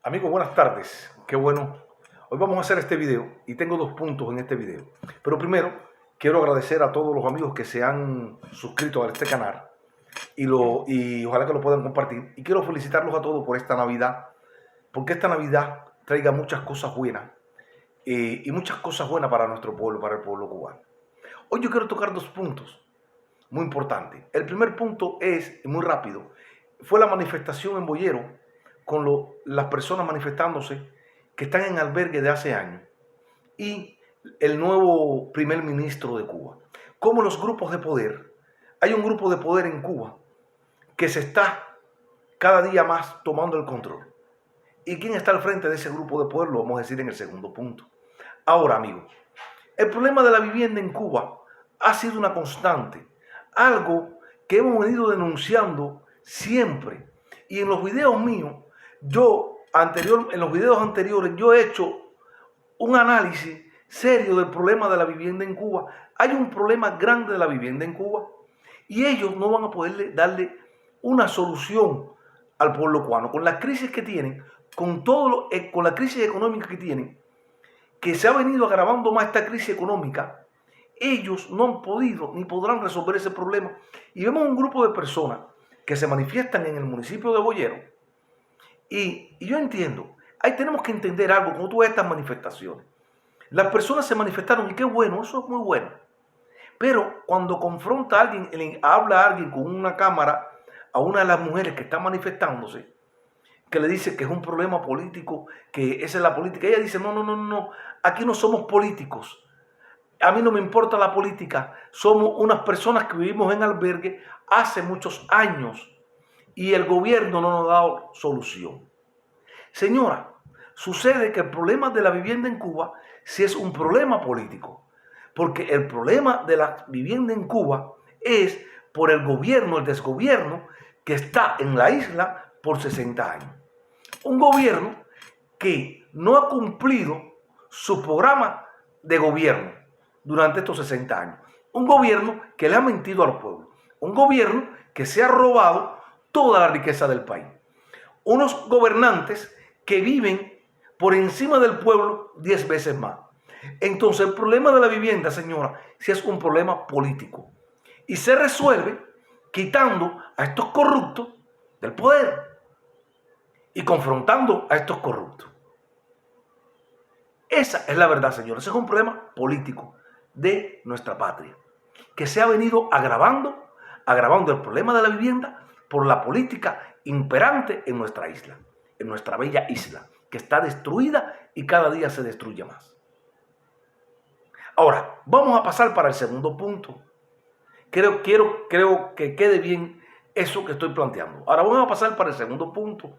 Amigos, buenas tardes. Qué bueno. Hoy vamos a hacer este video y tengo dos puntos en este video. Pero primero, quiero agradecer a todos los amigos que se han suscrito a este canal y ojalá que lo puedan compartir. Y quiero felicitarlos a todos por esta Navidad, porque esta Navidad traiga muchas cosas buenas y muchas cosas buenas para nuestro pueblo, para el pueblo cubano. Hoy yo quiero tocar dos puntos muy importantes. El primer punto es, muy rápido, fue la manifestación en Boyero con las personas manifestándose que están en albergue de hace años y el nuevo primer ministro de Cuba. Como los grupos de poder, hay un grupo de poder en Cuba que se está cada día más tomando el control. ¿Y quién está al frente de ese grupo de poder? Lo vamos a decir en el segundo punto. Ahora, amigos, el problema de la vivienda en Cuba ha sido una constante, algo que hemos venido denunciando siempre. Y en los videos míos, en los videos anteriores, yo he hecho un análisis serio del problema de la vivienda en Cuba. Hay un problema grande de la vivienda en Cuba y ellos no van a poder darle una solución al pueblo cubano. Con la crisis que tienen, con la crisis económica que tienen, que se ha venido agravando más esta crisis económica, ellos no han podido ni podrán resolver ese problema. Y vemos un grupo de personas que se manifiestan en el municipio de Boyero. Y yo entiendo, ahí tenemos que entender algo cuando tú ves estas manifestaciones. Las personas se manifestaron y qué bueno, eso es muy bueno. Pero cuando confronta a alguien, habla a alguien con una cámara, a una de las mujeres que está manifestándose, que le dice que es un problema político, que esa es la política, ella dice, no, aquí no somos políticos. A mí no me importa la política, somos unas personas que vivimos en albergue hace muchos años y el gobierno no nos ha dado solución. Señora, sucede que el problema de la vivienda en Cuba sí es un problema político, porque el problema de la vivienda en Cuba es por el gobierno, el desgobierno que está en la isla por 60 años. Un gobierno que no ha cumplido su programa de gobierno durante estos 60 años. Un gobierno que le ha mentido al pueblo. Un gobierno que se ha robado toda la riqueza del país. Unos gobernantes que viven por encima del pueblo 10 veces más. Entonces el problema de la vivienda, señora, sí es un problema político. Y se resuelve quitando a estos corruptos del poder y confrontando a estos corruptos. Esa es la verdad, señora. Ese es un problema político de nuestra patria, que se ha venido agravando el problema de la vivienda por la política imperante en nuestra isla, en nuestra bella isla, que está destruida y cada día se destruye más. Ahora, vamos a pasar para el segundo punto. Creo que quede bien eso que estoy planteando. Ahora vamos a pasar para el segundo punto.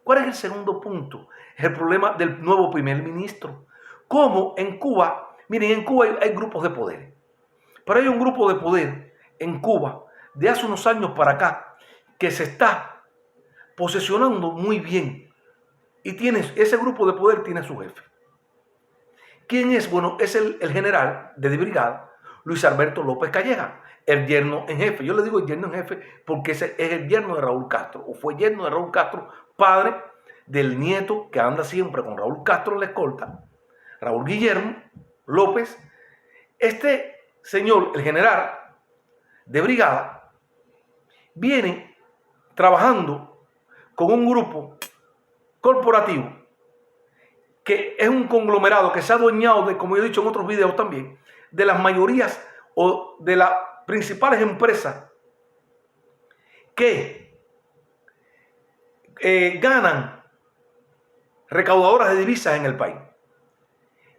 ¿Cuál es el segundo punto? Es el problema del nuevo primer ministro. Como en Cuba, miren, en Cuba hay grupos de poder. Pero hay un grupo de poder en Cuba de hace unos años para acá que se está posesionando muy bien. Y ese grupo de poder tiene a su jefe. ¿Quién es? Bueno, es el general de brigada, Luis Alberto López Calleja, el yerno en jefe. Yo le digo el yerno en jefe porque ese es el yerno de Raúl Castro, o fue yerno de Raúl Castro, padre del nieto que anda siempre con Raúl Castro en la escolta, Raúl Guillermo López. Este señor, el general de brigada, viene trabajando con un grupo corporativo que es un conglomerado que se ha adueñado de, como yo he dicho en otros videos también, de las mayorías o de las principales empresas que ganan recaudadoras de divisas en el país.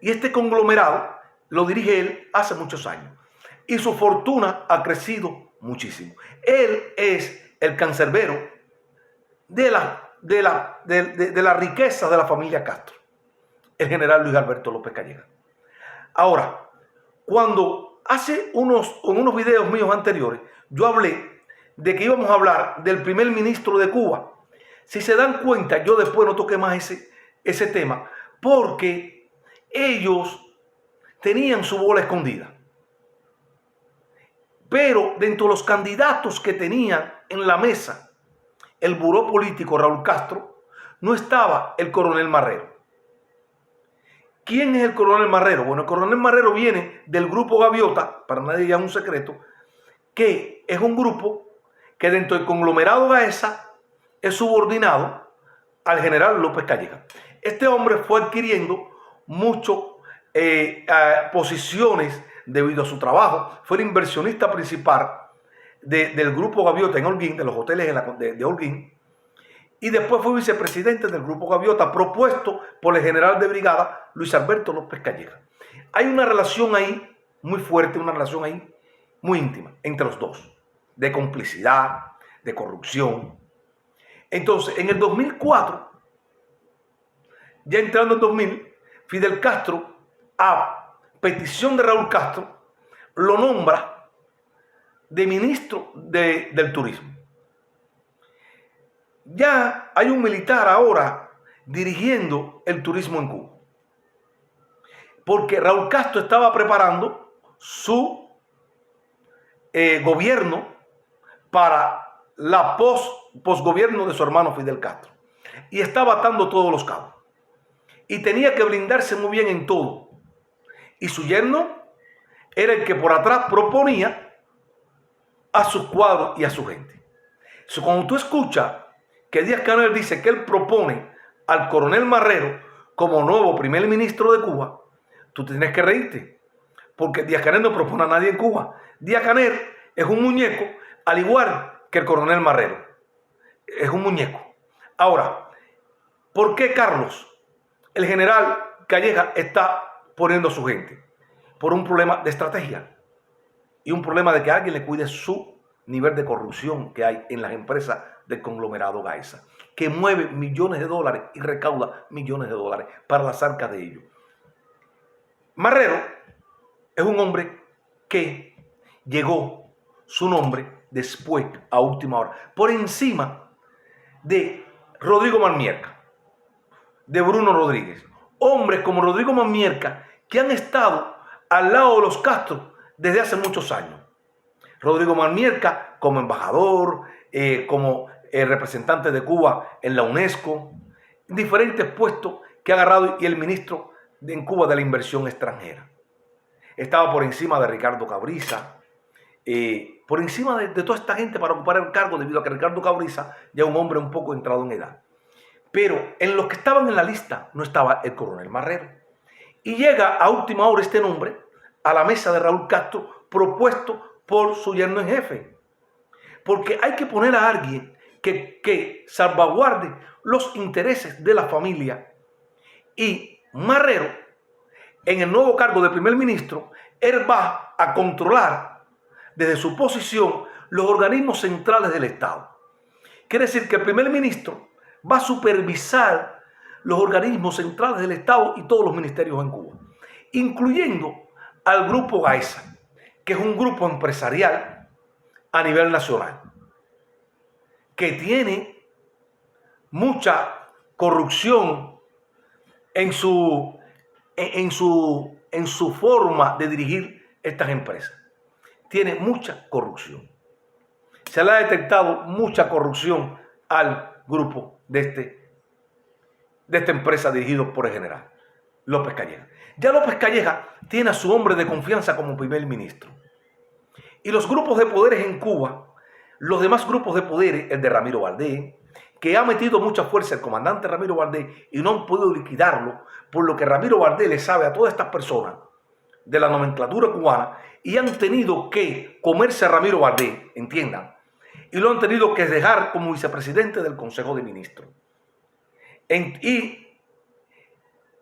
Y este conglomerado lo dirige él hace muchos años. Y su fortuna ha crecido muchísimo. Él es el cancerbero de la riqueza de la familia Castro, el general Luis Alberto López Calleja. Ahora, cuando en unos videos míos anteriores, yo hablé de que íbamos a hablar del primer ministro de Cuba. Si se dan cuenta, yo después no toqué más ese tema, porque ellos tenían su bola escondida. Pero dentro de los candidatos que tenían en la mesa el buró político Raúl Castro, no estaba el coronel Marrero. ¿Quién es el coronel Marrero? Bueno, el coronel Marrero viene del grupo Gaviota, para nadie ya es un secreto, que es un grupo que dentro del conglomerado Gaesa es subordinado al general López Calleja. Este hombre fue adquiriendo muchas posiciones debido a su trabajo. Fue el inversionista principal del grupo Gaviota en Holguín, de los hoteles de Holguín, y después fue vicepresidente del grupo Gaviota, propuesto por el general de brigada Luis Alberto López Calleja. Hay una relación ahí muy fuerte, una relación ahí muy íntima entre los dos, de complicidad, de corrupción. Entonces, en el 2004, ya entrando en 2000, Fidel Castro, a petición de Raúl Castro, lo nombra de ministro del turismo. Ya hay un militar ahora dirigiendo el turismo en Cuba, porque Raúl Castro estaba preparando su gobierno para la posgobierno de su hermano Fidel Castro, y estaba atando todos los cabos y tenía que blindarse muy bien en todo, y su yerno era el que por atrás proponía a sus cuadros y a su gente. Cuando tú escuchas que Díaz-Canel dice que él propone al coronel Marrero como nuevo primer ministro de Cuba, tú tienes que reírte, porque Díaz-Canel no propone a nadie en Cuba. Díaz-Canel es un muñeco, al igual que el coronel Marrero. Es un muñeco. Ahora, ¿por qué Carlos, el general Calleja, está poniendo a su gente? Por un problema de estrategia y un problema de que alguien le cuide su nivel de corrupción que hay en las empresas del conglomerado Gaesa, que mueve millones de dólares y recauda millones de dólares para las arcas de ellos. Marrero es un hombre que llegó su nombre después, a última hora, por encima de Rodrigo Manmierca, de Bruno Rodríguez. Hombres como Rodrigo Manmierca que han estado al lado de los Castro desde hace muchos años. Rodrigo Manmierca como embajador, como representante de Cuba en la UNESCO, diferentes puestos que ha agarrado, y el ministro en Cuba de la inversión extranjera. Estaba por encima de Ricardo Cabrisa, por encima de toda esta gente para ocupar el cargo, debido a que Ricardo Cabrisa ya es un hombre un poco entrado en edad. Pero en los que estaban en la lista no estaba el coronel Marrero. Y llega a última hora este nombre a la mesa de Raúl Castro, propuesto por su yerno en jefe. Porque hay que poner a alguien que salvaguarde los intereses de la familia. Y Marrero, en el nuevo cargo de primer ministro, él va a controlar desde su posición los organismos centrales del Estado. Quiere decir que el primer ministro va a supervisar los organismos centrales del Estado y todos los ministerios en Cuba, incluyendo al grupo Gaesa, que es un grupo empresarial a nivel nacional, que tiene mucha corrupción en su forma de dirigir estas empresas. Tiene mucha corrupción. Se le ha detectado mucha corrupción al grupo de esta empresa dirigido por el general López Calleja. Ya López Calleja tiene a su hombre de confianza como primer ministro. Y los grupos de poderes en Cuba, los demás grupos de poderes, el de Ramiro Valdés, que ha metido mucha fuerza el comandante Ramiro Valdés y no han podido liquidarlo, por lo que Ramiro Valdés le sabe a todas estas personas de la nomenclatura cubana, y han tenido que comerse a Ramiro Valdés, entiendan, y lo han tenido que dejar como vicepresidente del Consejo de Ministros. Y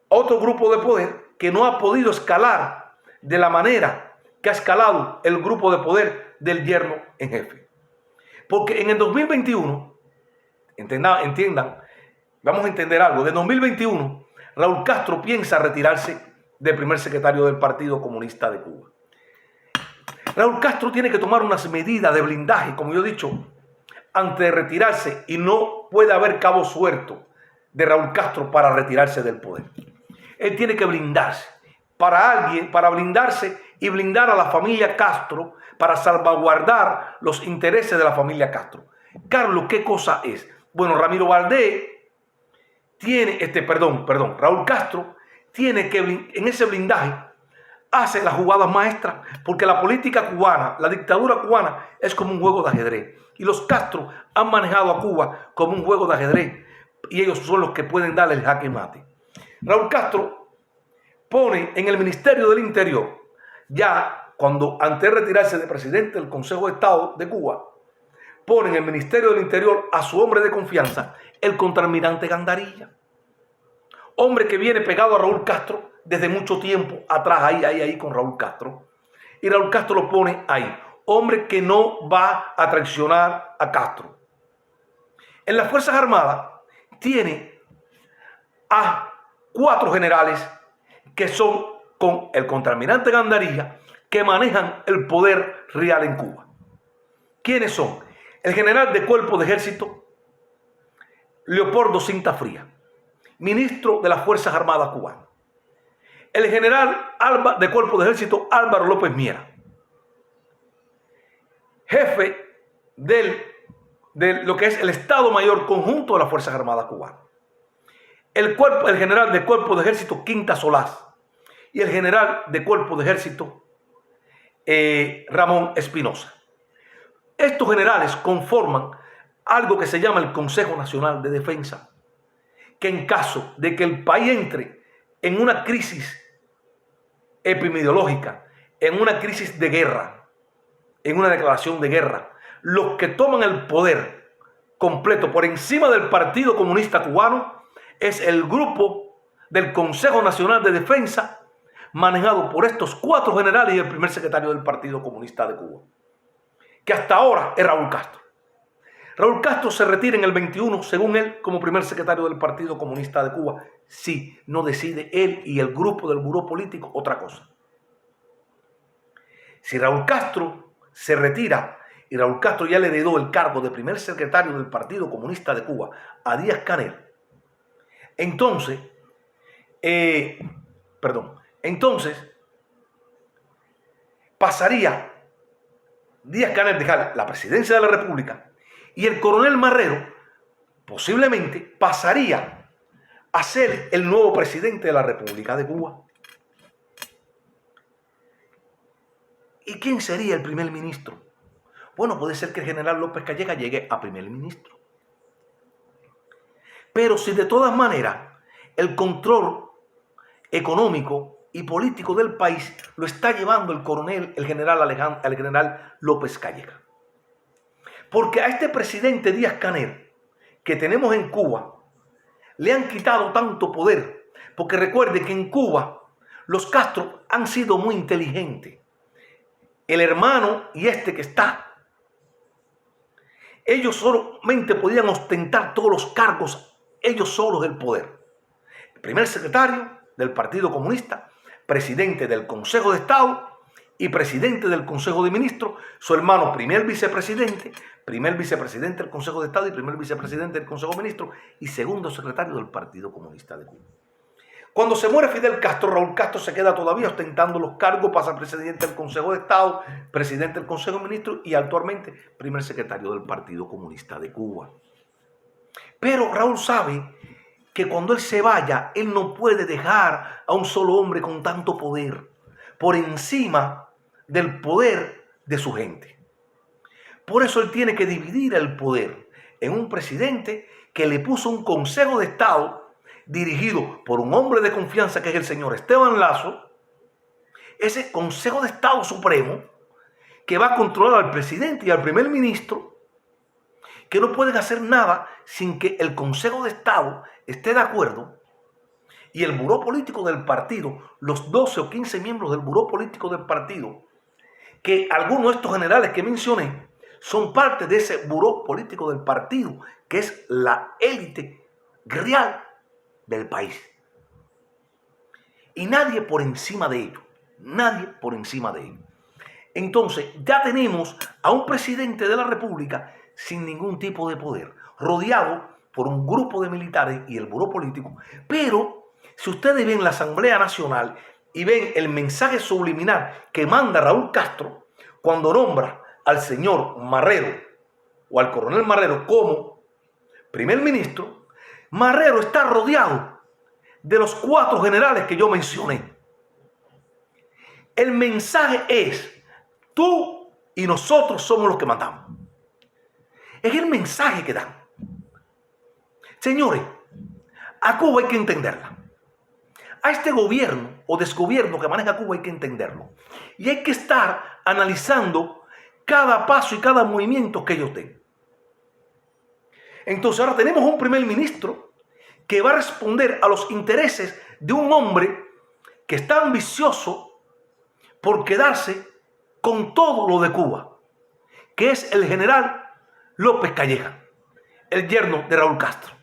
otro grupo de poder que no ha podido escalar de la manera que ha escalado el grupo de poder del yerno en jefe. Porque en el 2021, entiendan, vamos a entender algo, de 2021, Raúl Castro piensa retirarse del primer secretario del Partido Comunista de Cuba. Raúl Castro tiene que tomar unas medidas de blindaje, como yo he dicho, antes de retirarse, y no puede haber cabo suelto de Raúl Castro para retirarse del poder. Él tiene que blindarse para blindarse y blindar a la familia Castro, para salvaguardar los intereses de la familia Castro. Carlos, ¿qué cosa es? Bueno, Ramiro Valdés Raúl Castro tiene que, en ese blindaje, hace las jugadas maestras, porque la política cubana, la dictadura cubana es como un juego de ajedrez. Y los Castro han manejado a Cuba como un juego de ajedrez y ellos son los que pueden darle el jaque mate. Raúl Castro pone en el Ministerio del Interior, ya cuando antes de retirarse de presidente del Consejo de Estado de Cuba, pone en el Ministerio del Interior a su hombre de confianza, el contraalmirante Gandarilla. Hombre que viene pegado a Raúl Castro desde mucho tiempo atrás, ahí con Raúl Castro. Y Raúl Castro lo pone ahí. Hombre que no va a traicionar a Castro. En las Fuerzas Armadas tiene a 4 generales que son con el contraalmirante Gandarilla, que manejan el poder real en Cuba. ¿Quiénes son? El general de Cuerpo de Ejército, Leopoldo Cinta Fría, ministro de las Fuerzas Armadas cubanas. El general de Cuerpo de Ejército, Álvaro López Miera, jefe de lo que es el Estado Mayor Conjunto de las Fuerzas Armadas cubanas. El general de Cuerpo de Ejército, Quinta Solás, y el general de Cuerpo de Ejército, Ramón Espinosa. Estos generales conforman algo que se llama el Consejo Nacional de Defensa, que en caso de que el país entre en una crisis epidemiológica, en una crisis de guerra, en una declaración de guerra, los que toman el poder completo por encima del Partido Comunista Cubano es el grupo del Consejo Nacional de Defensa, manejado por estos 4 generales y el primer secretario del Partido Comunista de Cuba, que hasta ahora es Raúl Castro. Raúl Castro se retira en el 21, según él, como primer secretario del Partido Comunista de Cuba, si no decide él y el grupo del buró político otra cosa. Si Raúl Castro se retira y Raúl Castro ya le heredó el cargo de primer secretario del Partido Comunista de Cuba a Díaz-Canel, entonces pasaría Díaz-Canel dejar la presidencia de la República y el coronel Marrero posiblemente pasaría a ser el nuevo presidente de la República de Cuba. ¿Y quién sería el primer ministro? Bueno, puede ser que el general López Calleja llegue a primer ministro. Pero si de todas maneras el control económico y político del país lo está llevando el general López Calleja. Porque a este presidente Díaz-Canel que tenemos en Cuba le han quitado tanto poder. Porque recuerden que en Cuba los Castro han sido muy inteligentes. El hermano y este que está, ellos solamente podían ostentar todos los cargos, ellos solos del poder. El primer secretario del Partido Comunista, presidente del Consejo de Estado y presidente del Consejo de Ministros, su hermano primer vicepresidente del Consejo de Estado y primer vicepresidente del Consejo de Ministros y segundo secretario del Partido Comunista de Cuba. Cuando se muere Fidel Castro, Raúl Castro se queda todavía ostentando los cargos, pasa presidente del Consejo de Estado, presidente del Consejo de Ministros y actualmente primer secretario del Partido Comunista de Cuba. Pero Raúl sabe que cuando él se vaya, él no puede dejar a un solo hombre con tanto poder por encima del poder de su gente. Por eso él tiene que dividir el poder en un presidente que le puso un Consejo de Estado dirigido por un hombre de confianza que es el señor Esteban Lazo, ese Consejo de Estado Supremo que va a controlar al presidente y al primer ministro, que no pueden hacer nada sin que el Consejo de Estado esté de acuerdo y el buró político del partido, los 12 o 15 miembros del buró político del partido, que algunos de estos generales que mencioné son parte de ese buró político del partido, que es la élite real del país. Y nadie por encima de ello, nadie por encima de ello. Entonces ya tenemos a un presidente de la República sin ningún tipo de poder, rodeado por un grupo de militares y el buró político. Pero si ustedes ven la Asamblea Nacional y ven el mensaje subliminal que manda Raúl Castro cuando nombra al señor Marrero o al coronel Marrero como primer ministro, Marrero está rodeado de los 4 generales que yo mencioné. El mensaje es, tú y nosotros somos los que mandamos. Es el mensaje que dan. Señores, a Cuba hay que entenderla. A este gobierno o desgobierno que maneja Cuba hay que entenderlo. Y hay que estar analizando cada paso y cada movimiento que ellos den. Entonces ahora tenemos un primer ministro que va a responder a los intereses de un hombre que está ambicioso por quedarse con todo lo de Cuba, que es el general López Calleja, el yerno de Raúl Castro.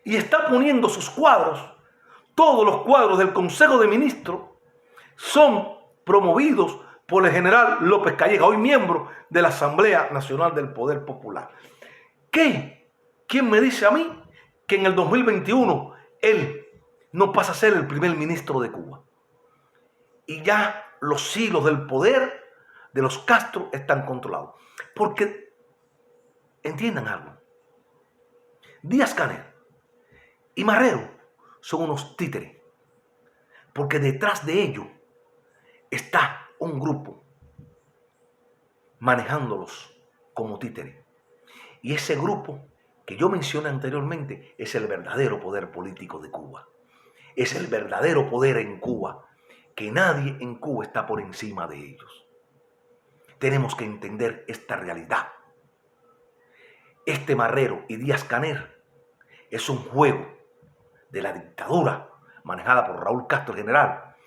Y está poniendo sus cuadros, todos los cuadros del Consejo de Ministros son promovidos por el general López Calleja, hoy miembro de la Asamblea Nacional del Poder Popular. ¿Quién me dice a mí que en el 2021 él no pasa a ser el primer ministro de Cuba? Y ya los hilos del poder de los Castro están controlados. Porque, entiendan algo, Díaz-Canel y Marrero son unos títeres. Porque detrás de ellos está un grupo manejándolos como títeres. Y ese grupo que yo mencioné anteriormente es el verdadero poder político de Cuba. Es el verdadero poder en Cuba, que nadie en Cuba está por encima de ellos. Tenemos que entender esta realidad. Este Marrero y Díaz-Canel es un juego de la dictadura manejada por Raúl Castro, el general,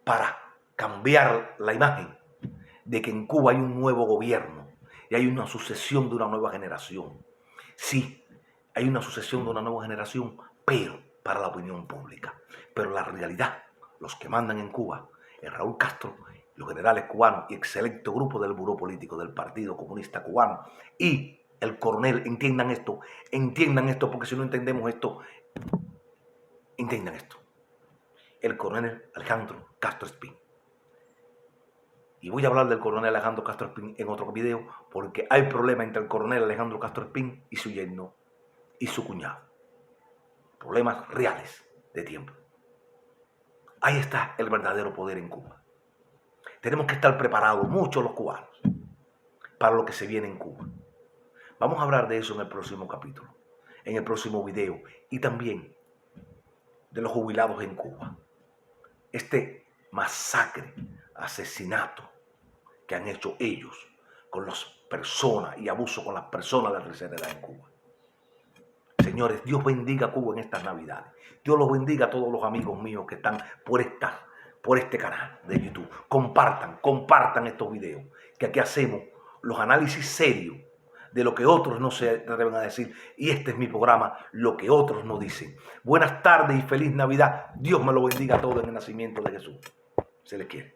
para cambiar la imagen de que en Cuba hay un nuevo gobierno y hay una sucesión de una nueva generación. Sí, hay una sucesión de una nueva generación, pero para la opinión pública. Pero la realidad, los que mandan en Cuba, es Raúl Castro, los generales cubanos y excelente grupo del Buró Político del Partido Comunista Cubano y el coronel. Entiendan esto, porque si no entendemos esto, entiendan esto. El coronel Alejandro Castro Espín. Y voy a hablar del coronel Alejandro Castro Espín en otro video, porque hay problema entre el coronel Alejandro Castro Espín y su yerno y su cuñado. Problemas reales de tiempo. Ahí está el verdadero poder en Cuba. Tenemos que estar preparados, muchos los cubanos, para lo que se viene en Cuba. Vamos a hablar de eso en el próximo capítulo, en el próximo video, y también de los jubilados en Cuba. Este masacre, asesinato que han hecho ellos con las personas y abuso con las personas de la tercera edad en Cuba. Señores, Dios bendiga a Cuba en estas Navidades. Dios los bendiga a todos los amigos míos que están por este canal de YouTube. Compartan estos videos, que aquí hacemos los análisis serios de lo que otros no se atreven a decir. Y este es mi programa, Lo que otros no dicen. Buenas tardes y feliz Navidad. Dios me lo bendiga a todos en el nacimiento de Jesús. Se les quiere.